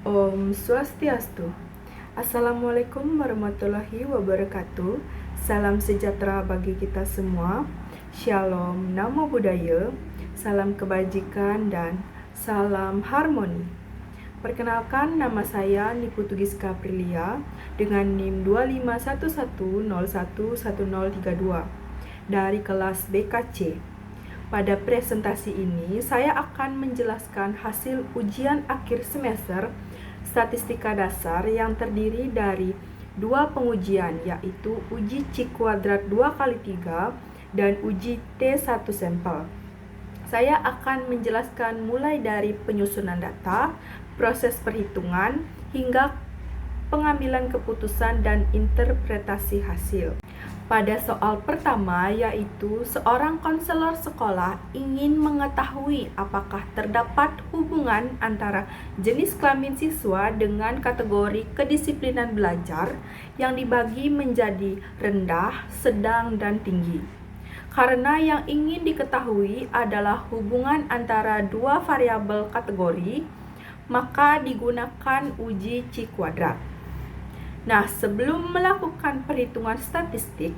Om Swastiastu. Assalamualaikum warahmatullahi wabarakatuh. Salam sejahtera bagi kita semua. Shalom, Namo Buddhaya, salam kebajikan dan salam harmoni. Perkenalkan, nama saya Niputu Giska Aprilia dengan NIM 2511011032 dari kelas BKC. Pada presentasi ini, saya akan menjelaskan hasil ujian akhir semester statistika dasar yang terdiri dari dua pengujian, yaitu uji C kuadrat 2x3 dan uji T1 sampel. Saya akan menjelaskan mulai dari penyusunan data, proses perhitungan, hingga pengambilan keputusan dan interpretasi hasil. Pada soal pertama, yaitu seorang konselor sekolah ingin mengetahui apakah terdapat hubungan antara jenis kelamin siswa dengan kategori kedisiplinan belajar yang dibagi menjadi rendah, sedang, dan tinggi. Karena yang ingin diketahui adalah hubungan antara dua variabel kategori, maka digunakan uji C kuadrat. Nah, sebelum melakukan perhitungan statistik,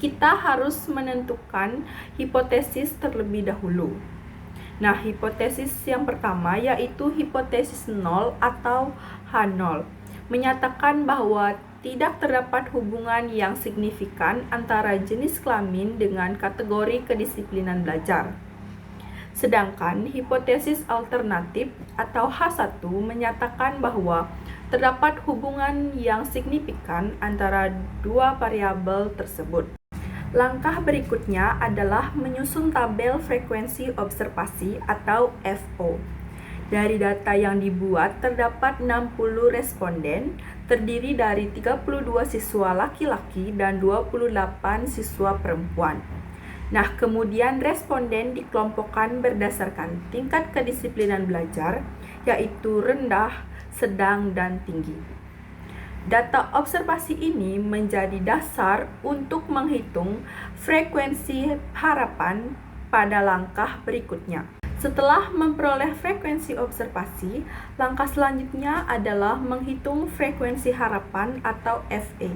kita harus menentukan hipotesis terlebih dahulu. Nah, hipotesis yang pertama yaitu hipotesis 0 atau H0, menyatakan bahwa tidak terdapat hubungan yang signifikan antara jenis kelamin dengan kategori kedisiplinan belajar. Sedangkan hipotesis alternatif atau H1 menyatakan bahwa terdapat hubungan yang signifikan antara dua variabel tersebut. Langkah berikutnya adalah menyusun tabel frekuensi observasi atau FO. Dari data yang dibuat terdapat 60 responden, terdiri dari 32 siswa laki-laki dan 28 siswa perempuan. Nah, kemudian responden dikelompokkan berdasarkan tingkat kedisiplinan belajar, yaitu rendah, sedang, dan tinggi. Data observasi ini menjadi dasar untuk menghitung frekuensi harapan pada langkah berikutnya. Setelah memperoleh frekuensi observasi, langkah selanjutnya adalah menghitung frekuensi harapan atau FE.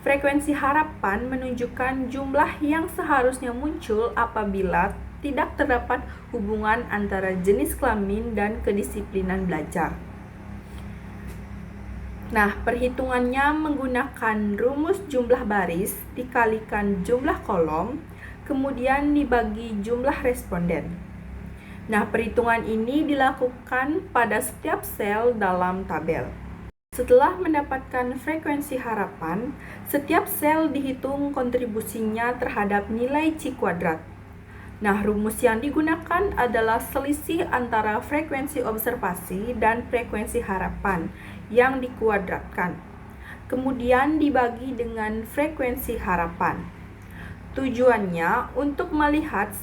Frekuensi harapan menunjukkan jumlah yang seharusnya muncul apabila tidak terdapat hubungan antara jenis kelamin dan kedisiplinan belajar. Nah, perhitungannya menggunakan rumus jumlah baris dikalikan jumlah kolom, kemudian dibagi jumlah responden. Nah, perhitungan ini dilakukan pada setiap sel dalam tabel. Setelah mendapatkan frekuensi harapan, setiap sel dihitung kontribusinya terhadap nilai C kuadrat. Nah, rumus yang digunakan adalah selisih antara frekuensi observasi dan frekuensi harapan yang dikuadratkan, kemudian dibagi dengan frekuensi harapan. Tujuannya untuk melihat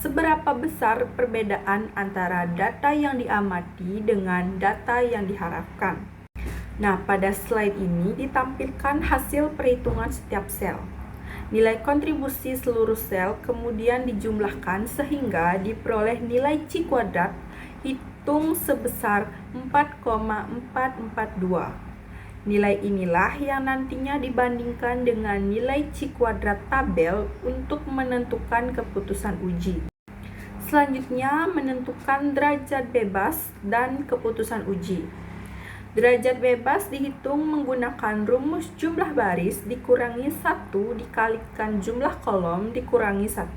seberapa besar perbedaan antara data yang diamati dengan data yang diharapkan. Nah, pada slide ini ditampilkan hasil perhitungan setiap sel. Nilai kontribusi seluruh sel kemudian dijumlahkan sehingga diperoleh nilai C kuadrat hitung sebesar 4,442. Nilai inilah yang nantinya dibandingkan dengan nilai C kuadrat tabel untuk menentukan keputusan uji. Selanjutnya, menentukan derajat bebas dan keputusan uji. Derajat bebas dihitung menggunakan rumus jumlah baris dikurangi 1 dikalikan jumlah kolom dikurangi 1.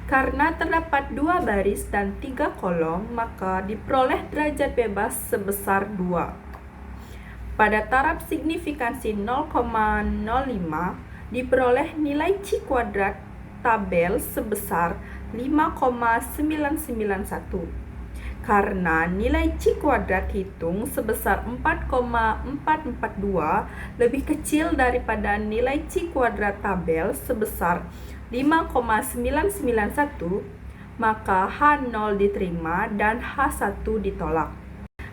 Karena terdapat 2 baris dan 3 kolom, maka diperoleh derajat bebas sebesar 2. Pada taraf signifikansi 0,05 diperoleh nilai C kuadrat tabel sebesar 5,991. Karena nilai C kuadrat hitung sebesar 4,442 lebih kecil daripada nilai C kuadrat tabel sebesar 5,991, maka H0 diterima dan H1 ditolak.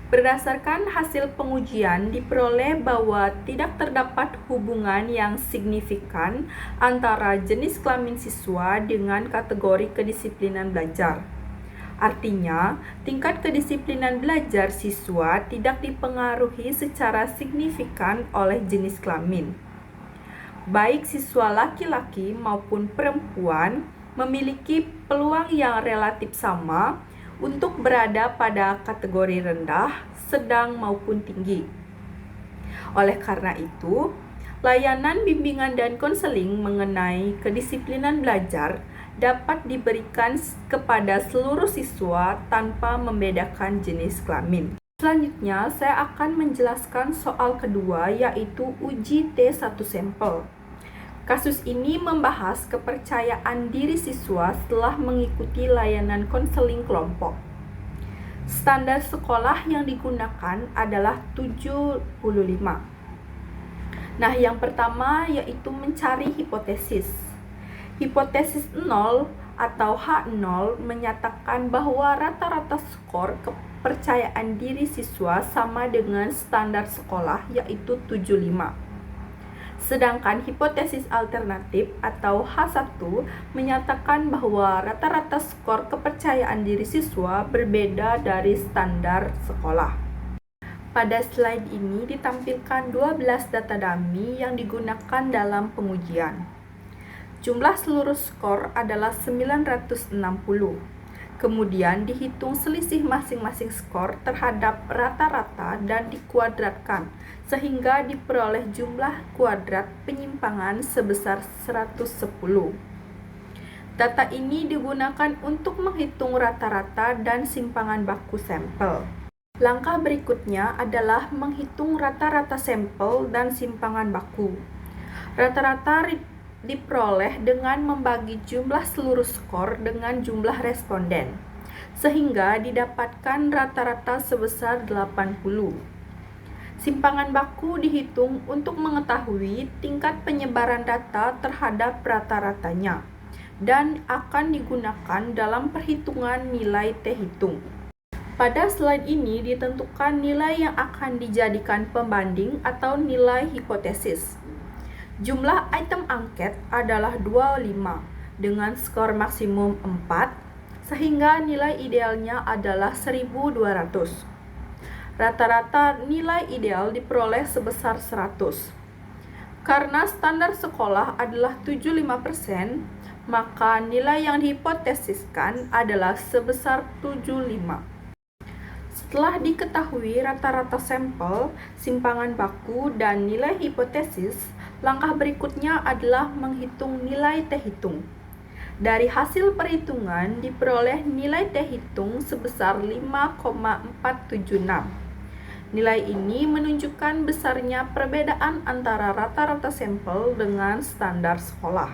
Berdasarkan hasil pengujian, diperoleh bahwa tidak terdapat hubungan yang signifikan antara jenis kelamin siswa dengan kategori kedisiplinan belajar. Artinya, tingkat kedisiplinan belajar siswa tidak dipengaruhi secara signifikan oleh jenis kelamin. Baik siswa laki-laki maupun perempuan memiliki peluang yang relatif sama untuk berada pada kategori rendah, sedang maupun tinggi. Oleh karena itu, layanan bimbingan dan konseling mengenai kedisiplinan belajar dapat diberikan kepada seluruh siswa tanpa membedakan jenis kelamin. Selanjutnya, saya akan menjelaskan soal kedua, yaitu uji T1 sampel. Kasus ini membahas kepercayaan diri siswa setelah mengikuti layanan konseling kelompok. Standar sekolah yang digunakan adalah 75. Nah, yang pertama yaitu mencari hipotesis. Hipotesis 0 atau H0 menyatakan bahwa rata-rata skor kepercayaan diri siswa sama dengan standar sekolah, yaitu 75. Sedangkan hipotesis alternatif atau H1 menyatakan bahwa rata-rata skor kepercayaan diri siswa berbeda dari standar sekolah. Pada slide ini ditampilkan 12 data dummy yang digunakan dalam pengujian. Jumlah seluruh skor adalah 960. Kemudian dihitung selisih masing-masing skor terhadap rata-rata dan dikuadratkan sehingga diperoleh jumlah kuadrat penyimpangan sebesar 110. Data ini digunakan untuk menghitung rata-rata dan simpangan baku sampel. Langkah berikutnya adalah menghitung rata-rata sampel dan simpangan baku. Rata-rata diperoleh dengan membagi jumlah seluruh skor dengan jumlah responden, sehingga didapatkan rata-rata sebesar 80. Simpangan baku dihitung untuk mengetahui tingkat penyebaran data terhadap rata-ratanya dan akan digunakan dalam perhitungan nilai T-hitung. Pada slide ini ditentukan nilai yang akan dijadikan pembanding atau nilai hipotesis. Jumlah item angket adalah 25 dengan skor maksimum 4, sehingga nilai idealnya adalah 1200. Rata-rata nilai ideal diperoleh sebesar 100. Karena standar sekolah adalah 75%, maka nilai yang dihipotesiskan adalah sebesar 75. Setelah diketahui rata-rata sampel, simpangan baku, dan nilai hipotesis, langkah berikutnya adalah menghitung nilai T-hitung. Dari hasil perhitungan diperoleh nilai T-hitung sebesar 5,476. Nilai ini menunjukkan besarnya perbedaan antara rata-rata sampel dengan standar sekolah.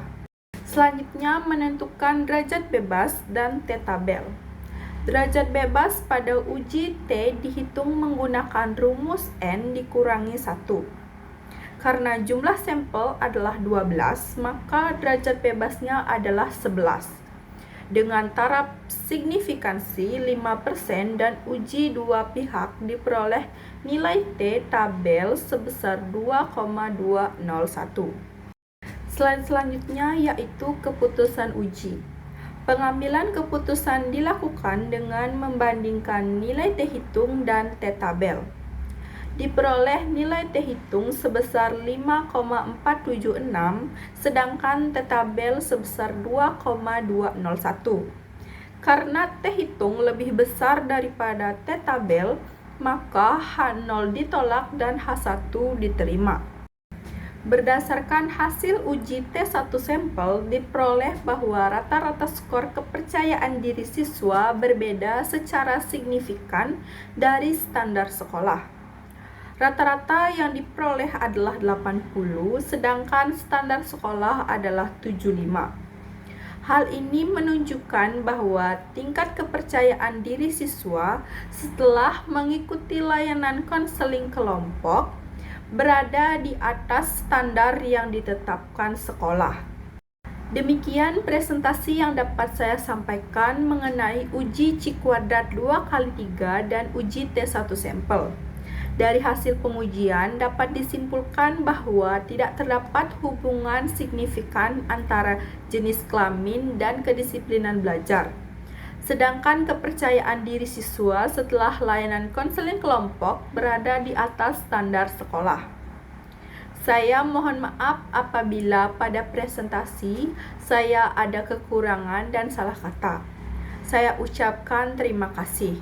Selanjutnya menentukan derajat bebas dan T-tabel. Derajat bebas pada uji T dihitung menggunakan rumus N dikurangi 1. Karena jumlah sampel adalah 12, maka derajat bebasnya adalah 11. Dengan taraf signifikansi 5% dan uji dua pihak diperoleh nilai T-tabel sebesar 2,201. Slide selanjutnya yaitu keputusan uji. Pengambilan keputusan dilakukan dengan membandingkan nilai T-hitung dan T-tabel. Diperoleh nilai T-hitung sebesar 5,476, sedangkan T-tabel sebesar 2,201. Karena T-hitung lebih besar daripada T-tabel, maka H0 ditolak dan H1 diterima. Berdasarkan hasil uji T1 sampel, diperoleh bahwa rata-rata skor kepercayaan diri siswa berbeda secara signifikan dari standar sekolah. Rata-rata yang diperoleh adalah 80, sedangkan standar sekolah adalah 75. Hal ini menunjukkan bahwa tingkat kepercayaan diri siswa setelah mengikuti layanan konseling kelompok berada di atas standar yang ditetapkan sekolah. Demikian presentasi yang dapat saya sampaikan mengenai uji Cikuadrat 2x3 dan uji T1 sampel. Dari hasil pengujian dapat disimpulkan bahwa tidak terdapat hubungan signifikan antara jenis kelamin dan kedisiplinan belajar. Sedangkan kepercayaan diri siswa setelah layanan konseling kelompok berada di atas standar sekolah. Saya mohon maaf apabila pada presentasi saya ada kekurangan dan salah kata. Saya ucapkan terima kasih.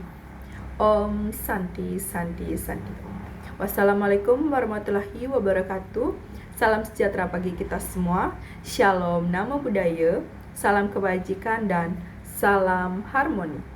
Om Santi Santi Santi Om. Wassalamualaikum warahmatullahi wabarakatuh. Salam sejahtera bagi kita semua. Shalom, namo buddhaya, salam kebajikan dan salam harmoni.